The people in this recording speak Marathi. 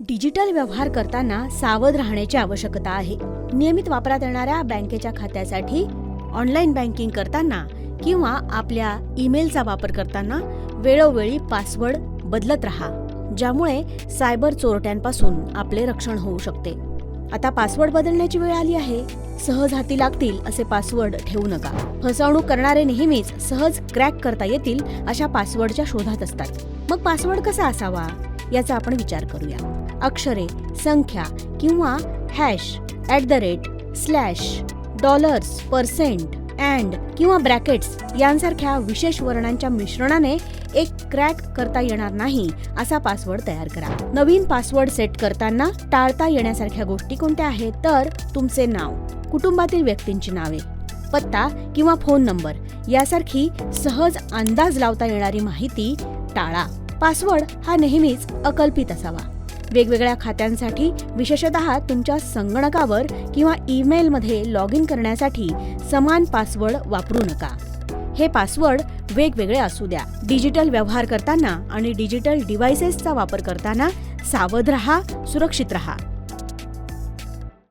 डिजिटल व्यवहार करताना सावध राहण्याची आवश्यकता आहे. नियमित वापरात येणाऱ्या बँकेच्या खात्यासाठी ऑनलाईन बँकिंग करताना किंवा आपल्या ईमेलचा वापर करताना वेळोवेळी पासवर्ड बदलत राहा, ज्यामुळे सायबर चोरट्यांपासून आपले रक्षण होऊ शकते. आता पासवर्ड बदलण्याची वेळ आली आहे. सहज हाती लागतील असे पासवर्ड ठेवू नका. फसवणूक करणारे नेहमीच सहज क्रॅक करता येतील अशा पासवर्डच्या शोधात असतात. मग पासवर्ड कसा असावा याचा आपण विचार करूया. अक्षरे, संख्या किंवा हॅश, @ $, %, किंवा ब्रॅकेट्स यांसारख्या विशेष वर्णांच्या मिश्रणाने एक क्रॅक करता येणार नाही असा पासवर्ड तयार करा. नवीन पासवर्ड सेट करताना टाळता येण्यासारख्या गोष्टी कोणत्या आहेत तर तुमचे नाव, कुटुंबातील व्यक्तींची नावे, पत्ता किंवा फोन नंबर यासारखी सहज अंदाज लावता येणारी माहिती टाळा. पासवर्ड हा नेहमीच अकल्पित असावा. वेगवेगळ्या खात्यांसाठी विशेषतः तुमच्या संगणकावर किंवा ईमेलमध्ये लॉग इन करण्यासाठी समान पासवर्ड वापरू नका. हे पासवर्ड वेगवेगळे असू द्या. डिजिटल व्यवहार करताना आणि डिजिटल डिव्हाइसेसचा वापर करताना सावध रहा, सुरक्षित रहा.